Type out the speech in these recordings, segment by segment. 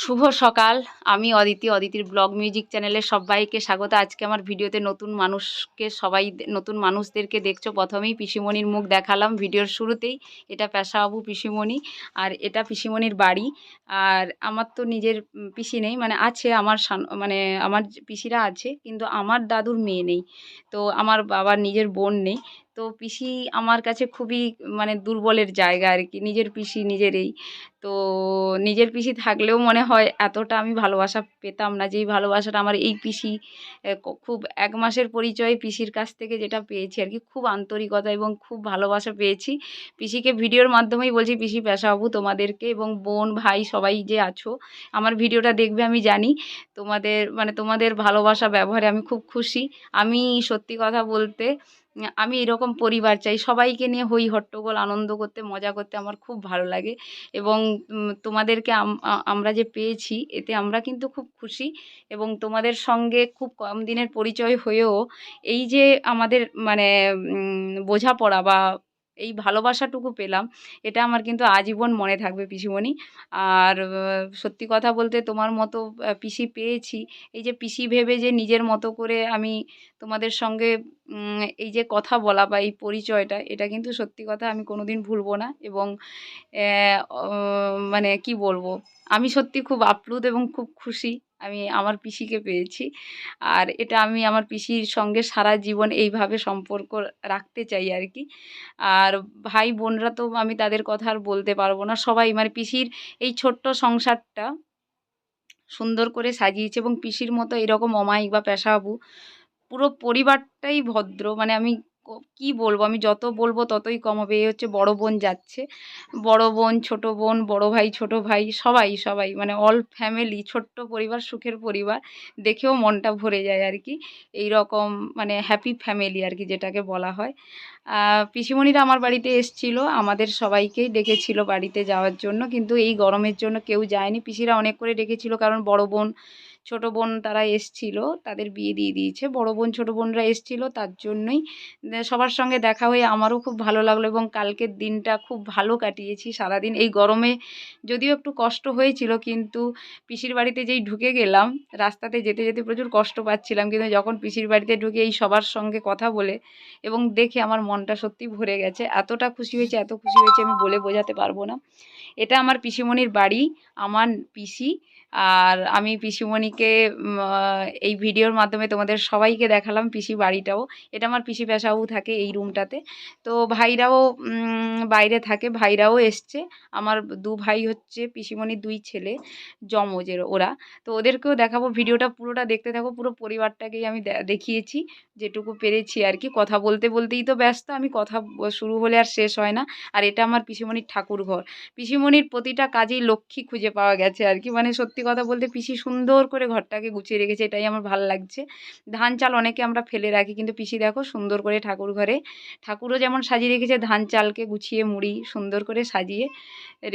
শুভ সকাল। আমি Aditi, অদিতির blog music চ্যানেলে সব্বাইকে স্বাগত। আজকে আমার ভিডিওতে নতুন মানুষদেরকে দেখছো। প্রথমেই পিসিমণির মুখ দেখালাম ভিডিওর শুরুতেই। এটা পেশাবাবু পিসিমণি, আর এটা পিসিমণির বাড়ি। আর আমার তো নিজের পিসি নেই, মানে আছে আমার মানে আমার পিসিরা আছে, কিন্তু আমার দাদুর মেয়ে নেই। তো আমার বাবার নিজের বোন নেই। তো পিসি আমার কাছে খুবই মানে দুর্বলের জায়গা আরকি। নিজের পিসি নিজেরই। তো নিজের পিসি থাকলেও মনে হয় এতটা আমি ভালোবাসা পেতাম না, যেই ভালোবাসাটা আমার এই পিসি খুব ১ মাসের পরিচয়ে পিসির কাছ থেকে যেটা পেয়েছি আরকি, খুব আন্তরিকতা এবং খুব ভালোবাসা পেয়েছি। পিসিকে ভিডিওর মাধ্যমেই বলছি, পিসি পেশাবাবু তোমাদেরকে এবং বোন, ভাই সবাই যে আছো, আমার ভিডিওটা দেখবে আমি জানি। তোমাদের ভালোবাসা ব্যবহারে আমি খুব খুশি। আমি সত্যি কথা বলতে আমি এরকম পরিবার চাই। সবাইকে নিয়ে হই হট্টগোল আনন্দ করতে, মজা করতে আমার খুব ভালো লাগে। এবং তোমাদেরকে আমরা যে পেয়েছি এতে আমরা কিন্তু খুব খুশি। এবং তোমাদের সঙ্গে খুব কম দিনের পরিচয় হয়েও এই যে আমাদের মানে বোঝাপড়া বা এই ভালোবাসাটুকু পেলাম, এটা আমার কিন্তু আজীবন মনে থাকবে পিসিমণি। আর সত্যি কথা বলতে তোমার মতো পিসি পেয়েছি। এই যে পিসি ভেবে যে নিজের মতো করে আমি তোমাদের সঙ্গে এই যে কথা বলা বা এই পরিচয়টা, এটা কিন্তু সত্যি কথা আমি কোনোদিন ভুলব না। এবং মানে কি বলবো, আমি সত্যি খুব আপ্লুত এবং খুব খুশি আমি আমার পিসিকে পেয়েছি। আর এটা আমি আমার পিসির সঙ্গে সারা জীবন এইভাবে সম্পর্ক রাখতে চাই আর কি। আর ভাই বোনরা তো আমি তাদের কথা আর বলতে পারবো না। সবাই মানে পিসির এই ছোট্ট সংসারটা সুন্দর করে সাজিয়েছে। এবং পিসির মতো এরকম অমায়িক বা পেশাবু পুরো পরিবারটাই ভদ্র। মানে আমি কি বলবো, আমি যত বলবো ততই কম হবে। এই হচ্ছে বড় বোন যাচ্ছে, বড় বোন, ছোট বোন, বড় ভাই, ছোট ভাই, সবাই সবাই মানে অল ফ্যামিলি, ছোট্ট পরিবার, সুখের পরিবার। দেখেও মনটা ভরে যায় আর কি। এই রকম মানে হ্যাপি ফ্যামিলি আর কি, যেটাকে বলা হয়। পিসিমণিরা আমার বাড়িতে এসছিল, আমাদের সবাইকেই ডেকেছিল বাড়িতে যাওয়ার জন্য, কিন্তু এই গরমের জন্য কেউ যায়নি। পিসিরা অনেক করে ডেকেছিল, কারণ বড় বোন, ছোট বোন তারা এসছিল, তাদের বিয়ে দিয়ে দিয়েছে। বড় বোন, ছোট বোনরা এসছিল, তার জন্যই সবার সঙ্গে দেখা হয়ে আমারও খুব ভালো লাগলো। এবং কালকের দিনটা খুব ভালো কাটিয়েছি সারাদিন। এই গরমে যদিও একটু কষ্ট হয়েছিল, কিন্তু পিসির বাড়িতে যেই ঢুকে গেলাম, রাস্তাতে যেতে যেতে প্রচুর কষ্ট পাচ্ছিলাম, কিন্তু যখন পিসির বাড়িতে ঢুকে এই সবার সঙ্গে কথা বলে এবং দেখে আমার মনটা সত্যি ভরে গেছে। এতটা খুশি হয়েছে, এত খুশি হয়েছে আমি বলে বোঝাতে পারবো না। এটা আমার পিসিমণির বাড়ি, আমার পিসি। আর আমি পিসিমণিকে এই ভিডিওর মাধ্যমে তোমাদের সবাইকে দেখালাম পিসি বাড়িটাও। এটা আমার পিসি পেশাবু থাকে এই রুমটাতে। তো ভাইরাও বাইরে থাকে, ভাইরাও এসছে। আমার ২ ভাই হচ্ছে পিসিমণির ২ ছেলে, যমজের ওরা। তো ওদেরকেও দেখাবো, ভিডিওটা পুরোটা দেখতে থাকো। পুরো পরিবারটাকেই আমি দেখিয়েছি যেটুকু পেরেছি আর কি। কথা বলতে বলতেই তো ব্যস্ত আমি, কথা শুরু হলে আর শেষ হয় না। আর এটা আমার পিসিমণির ঠাকুরঘর। পিসিমণির প্রতিটা কাজেই লক্ষ্মী খুঁজে পাওয়া গেছে আর কি। মানে সত্যি কথা বলতে পিসি সুন্দর করে ঘরটাকে গুছিয়ে রেখেছে, এটাই আমার ভাল লাগছে। ধান চাল অনেকে আমরা ফেলে রাখি, কিন্তু পিসি দেখো সুন্দর করে ঠাকুর ঘরে ঠাকুরও যেমন সাজিয়ে রেখেছে, ধান চালকে গুছিয়ে মুড়ি সুন্দর করে সাজিয়ে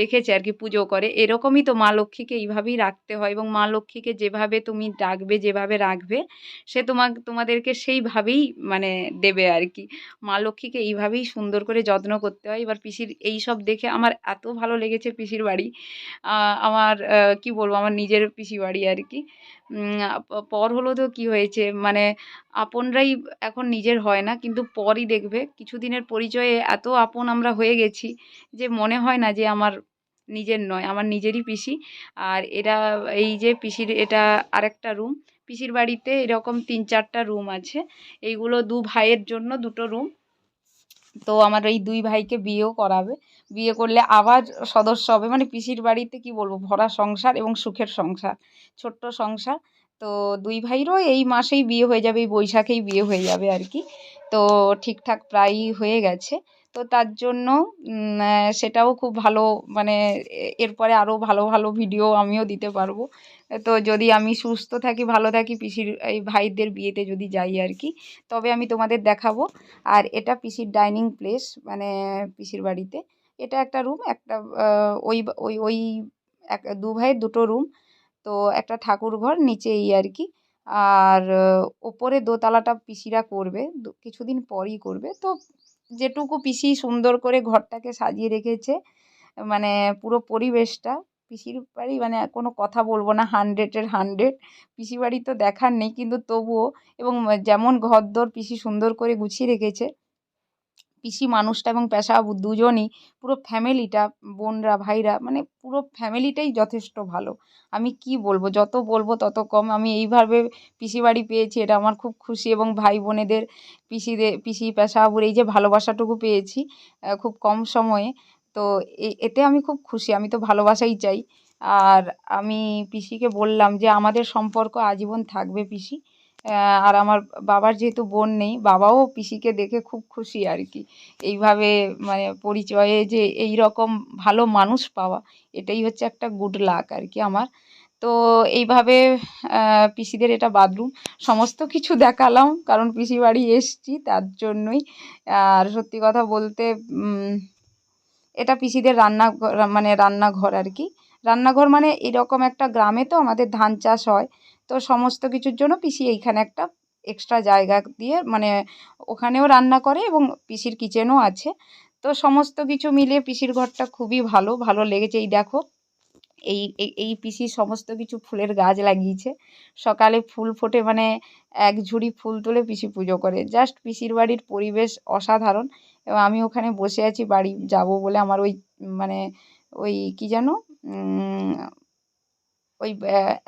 রেখেছে আর কি, পুজো করে। এরকমই তো মা লক্ষ্মীকে এইভাবেই রাখতে হয়। এবং মা লক্ষ্মীকে যেভাবে তুমি ডাকবে, যেভাবে রাখবে, সে তোমাদেরকে সেইভাবেই মানে দেবে আর কি। মা লক্ষ্মীকে এইভাবেই সুন্দর করে যত্ন করতে হয়। এবার পিসির এইসব দেখে আমার এত ভালো লেগেছে পিসির বাড়ি। আমার কি বলবো, আমার নিজের পিসি বাড়ি আর কি। পর হলো তো কি হয়েছে, মানে আপনরাই এখন নিজের হয় না, কিন্তু পরই দেখবে কিছুদিনের পরিচয়ে এত আপন আমরা হয়ে গেছি যে মনে হয় না যে আমার নিজের নয়, আমার নিজেরই পিসি। আর এরা এই যে পিসির এটা আরেকটা রুম। পিসির বাড়িতে এরকম ৩-৪টা রুম আছে। এইগুলো ২ ভাইয়ের জন্য ২টো রুম। তো আমার এই ২ ভাইকে বিয়েও করাবে। বিয়ে করলে আবার সদস্য হবে। মানে পিসির বাড়িতে কি বলবো, ভরা সংসার এবং সুখের সংসার, ছোট্ট সংসার। তো ২ ভাইয়েরও এই মাসেই বিয়ে হয়ে যাবে, এই বৈশাখেই বিয়ে হয়ে যাবে আর কি। তো ঠিকঠাক প্রায়ই হয়ে গেছে। তো তার জন্য সেটাও খুব ভালো, মানে এরপরে আরও ভালো ভালো ভিডিও আমিও দিতে পারবো। তো যদি আমি সুস্থ থাকি, ভালো থাকি, পিসির এই ভাইদের বিয়েতে যদি যাই আর কি, তবে আমি তোমাদের দেখাবো। আর এটা পিসির ডাইনিং প্লেস, মানে পিসির বাড়িতে এটা একটা রুম, একটা ওই ওই ওই ২ ভাইয়ের ২টো রুম। তো একটা ঠাকুর ঘর নিচে এই আর কি। আর ওপরে দোতলাটা পিসিরা করবে, কিছুদিন পরই করবে। তো যেটুকু পিসি সুন্দর করে ঘরটাকে সাজিয়ে রেখেছে, মানে পুরো পরিবেশটা পিসির বাড়ি মানে কোনো কথা বলবো না, 100-এর 100। পিসি বাড়ি তো দেখার নেই, কিন্তু তবুও এবং যেমন ঘরদোর পিসি সুন্দর করে গুছিয়ে রেখেছে, পিসি মানুষটা এবং পেশাবাবু দুজনই পুরো ফ্যামিলিটা, বোনরা ভাইরা মানে পুরো ফ্যামিলিটাই যথেষ্ট ভালো। আমি কি বলবো, যত বলবো তত কম। আমি এইভাবে পিসি বাড়ি পেয়েছি, এটা আমার খুব খুশি, এবং ভাই বোনেদের পিসি পেশাবাবুর এই যে ভালোবাসাটুকু পেয়েছি খুব কম সময়ে, তো এতে আমি খুব খুশি। আমি তো ভালোবাসাই চাই। আর আমি পিসিকে বললাম যে আমাদের সম্পর্ক আজীবন থাকবে পিসি। আর আমার বাবার যেহেতু বোন নেই, বাবাও পিসিকে দেখে খুব খুশি আর কি। এইভাবে মানে পরিচয়ে যে এই রকম ভালো মানুষ পাওয়া, এটাই হচ্ছে একটা গুড লাক আর কি আমার। তো এইভাবে পিসিদের এটা বাথরুম, সমস্ত কিছু দেখালাম কারণ পিসি বাড়ি এসছি তার জন্যই। আর সত্যি কথা বলতে এটা পিসিদের মানে রান্নাঘর আর কি। রান্নাঘর মানে এরকম একটা গ্রামে তো আমাদের ধান চাষ হয়, তো সমস্ত কিছুর জন্য পিসি এইখানে একটা এক্সট্রা জায়গা দিয়ে মানে ওখানেও রান্না করে এবং পিসির কিচেনও আছে। তো সমস্ত কিছু মিলিয়ে পিসির ঘরটা খুবই ভালো, ভালো লেগেছে। এই দেখো, এই পিসি সমস্ত কিছু ফুলের গাছ লাগিয়েছে। সকালে ফুল ফোটে মানে এক ঝুড়ি ফুল তুলে পিসি পুজো করে। জাস্ট পিসির বাড়ির পরিবেশ অসাধারণ। এবং আমি ওখানে বসে আছি, বাড়ি যাব বলে আমার ওই মানে ওই কি যেন ওই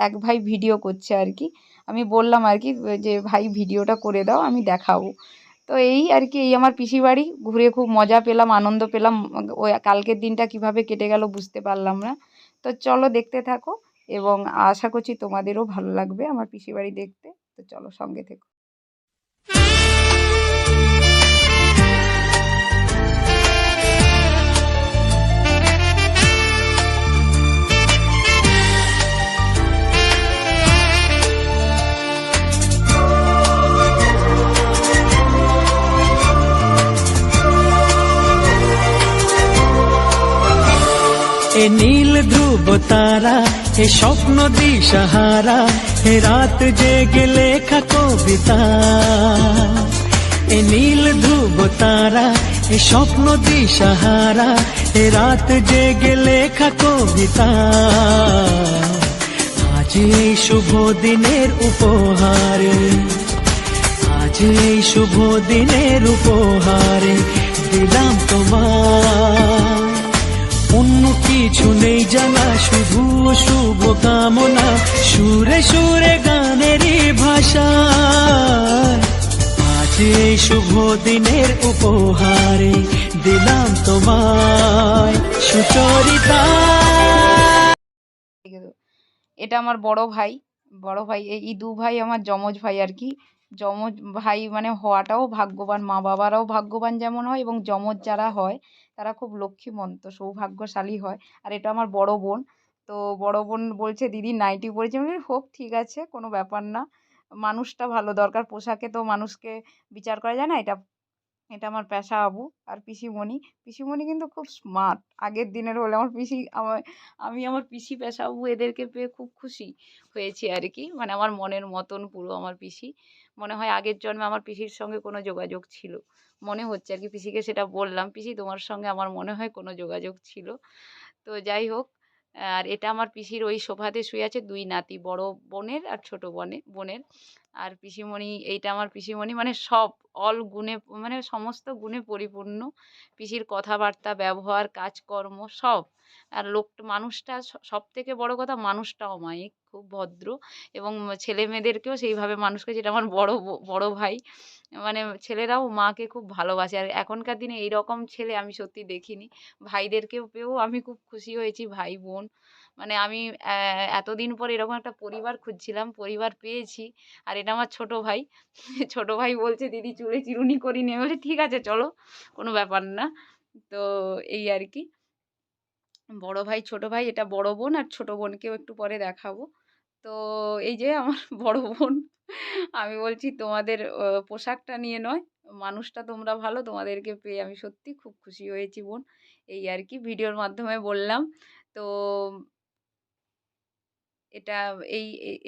এক ভাই ভিডিও করছে আর কি। আমি বললাম আর কি যে ভাই ভিডিওটা করে দাও, আমি দেখাবো। তো এই আর কি, এই আমার পিসি বাড়ি ঘুরে খুব মজা পেলাম, আনন্দ পেলাম। ওই কালকের দিনটা কিভাবে কেটে গেল বুঝতে পারলাম না। তো চলো দেখতে থাকো, এবং আশা করছি তোমাদেরও ভালো লাগবে আমার পিসি বাড়ি দেখতে। তো চলো সঙ্গে থেকো। এ নীল ধ্রুব তারা, এ স্বপ্ন দিশাহারা, এ রাত জেগে লেখা কবিতা। এ নীল ধ্রুব তারা, এ স্বপ্ন দিশাহারা, এ রাত জেগে লেখা কবিতা। আজ এই শুভ দিনের উপহারে, আজ এই শুভ দিনের উপহারে দিলাম তোমার। অন্য কিছু নেই জানা, শুধু শুভ কামনা, সুরে সুরে গানেরই ভাষা। আজ এই শুভ দিনের উপহারে দিলাম তোমায় সুচরিতা। এটা আমার বড় ভাই। বড় ভাই, এই দু ভাই আমার যমজ ভাই আর কি। যমজ ভাই মানে হওয়াটাও ভাগ্যবান, মা বাবারাও ভাগ্যবান যেমন হয়, এবং যমজ যারা হয় তারা খুব লক্ষ্মীমন্ত সৌভাগ্যশালী হয়। আর এটা আমার বড় বোন। তো বড় বোন বলছে দিদি নাইটি পরেছে, আমি বলি, হোক ঠিক আছে, কোনো ব্যাপার না। মানুষটা ভালো দরকার, পোশাকে তো মানুষকে বিচার করা যায় না। এটা এটা আমার পেশাবাবু। আর পিসিমণি, পিসিমণি কিন্তু খুব স্মার্ট আগের দিনের হলে। আমার পিসি আমি আমার পিসি পেশাবাবু এদেরকে পেয়ে খুব খুশি হয়েছি আর কি। মানে আমার মনের মতন পুরো আমার পিসি। মনে হয় আগের জন্মে আমার পিসির সঙ্গে কোনো যোগাযোগ ছিল, মনে হচ্ছে আর কি। পিসিকে সেটা বললাম, পিসি তোমার সঙ্গে আমার মনে হয় কোনো যোগাযোগ ছিল। তো যাই হোক, আর এটা আমার পিসির ওই সোফাতে শুয়ে আছে দুই নাতি, বড় বোনের আর ছোট বোনের। আর পিসিমণি, এইটা আমার পিসিমণি, মানে সব অল গুণে মানে সমস্ত গুণে পরিপূর্ণ। পিসির কথাবার্তা, ব্যবহার, কাজকর্ম সব। আর মানুষটা সব থেকে বড় কথা, মানুষটা অমায়িক, খুব ভদ্র, এবং ছেলে মেয়েদেরকেও সেইভাবে মানুষ করেছে। যেটা আমার বড় ভাই, মানে ছেলেরাও মাকে খুব ভালোবাসে। আর এখনকার দিনে এইরকম ছেলে আমি সত্যি দেখিনি। ভাইদেরকেও পেয়েও আমি খুব খুশি হয়েছি, ভাই বোন। মানে আমি এতদিন পর এরকম একটা পরিবার খুঁজছিলাম, পরিবার পেয়েছি। আর এটা আমার ছোট ভাই। ছোট ভাই বলছে দিদি চুলে চিরুনি করিনি, আমি বলি ঠিক আছে চলো, কোনো ব্যাপার না। তো এই আর কি, বড় ভাই ছোট ভাই, এটা বড় বোন, আর ছোট বোনকেও একটু পরে দেখাবো। তো এই যে আমার বড় বোন, আমি বলছি তোমাদের পোশাকটা নিয়ে নয়, মানুষটা তোমরা ভালো, তোমাদেরকে পেয়ে আমি সত্যি খুব খুশি হয়েছি বোন। এই আর কি ভিডিওর মাধ্যমে বললাম। তো এটা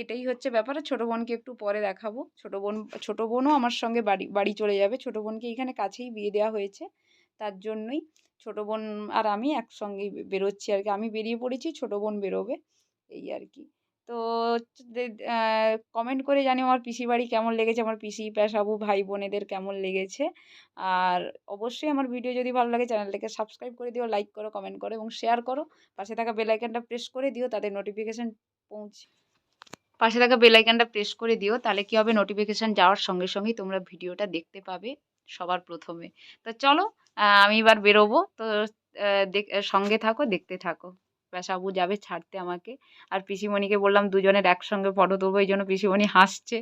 এটাই হচ্ছে ব্যাপার। আর ছোট বোনকে একটু পরে দেখাবো। ছোট বোনও আমার সঙ্গে বাড়ি চলে যাবে। ছোট বোনকে এইখানে কাছেই বিয়ে দেওয়া হয়েছে, তার জন্যই। ছোটো বোন আর আমি একসঙ্গেই বেরোচ্ছি আর কি। আমি বেরিয়ে পড়েছি, ছোটো বোন বেরোবে, এই আর কি। তো কমেন্ট করে জানিও আমার পিসির বাড়ি কেমন লেগেছে, আমার পিসি, প্যাসাবু, ভাই বোনেদের কেমন লেগেছে। আর অবশ্যই আমার ভিডিও যদি ভালো লাগে চ্যানেলটাকে সাবস্ক্রাইব করে দিও, লাইক করো, কমেন্ট করো এবং শেয়ার করো। পাশে থাকা বেল আইকনটা প্রেস করে দিও, তাদের নোটিফিকেশান পাশে থাকা বেল আইকনটা প্রেস করে দিও, তাহলে কি হবে, নোটিফিকেশান যাওয়ার সঙ্গে সঙ্গেই তোমরা ভিডিওটা দেখতে পাবে সবার প্রথমে। তো চলো, আমি এবার বেরোবো। তো সঙ্গে থাকো, দেখতে থাকো। ব্যাসাবু যাবে ছাড়তে আমাকে। আর পিসিমণিকে বললাম দুজনের একসঙ্গে ফটো তুলবো, এই জন্য পিসিমণি হাসছে।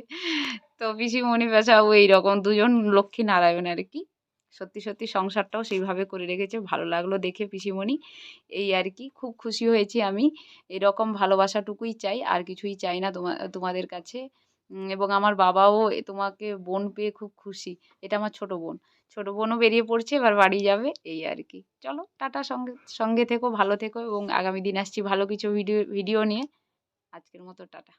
তো পিসিমণি ব্যাসাবু এইরকম দুজন লক্ষ্মী নারায়ণ আর কি। সত্যি সত্যি সংসারটাও সেইভাবে করে রেখেছে, ভালো লাগলো দেখে পিসিমণি, এই আর কি। খুব খুশি হয়েছি আমি। এরকম ভালোবাসাটুকুই চাই, আর কিছুই চাই না তোমাদের কাছে। এবং আমার বাবাও তোমাকে বোন পেয়ে খুব খুশি। এটা আমার ছোটো বোন। ছোটো বোনও বেরিয়ে পড়ছে, এবার বাড়ি যাবে, এই আর কি। চলো টাটা, সঙ্গে সঙ্গে থেকো, ভালো থেকো এবং আগামী দিন আসছি ভালো কিছু ভিডিও নিয়ে। আজকের মতো টাটা।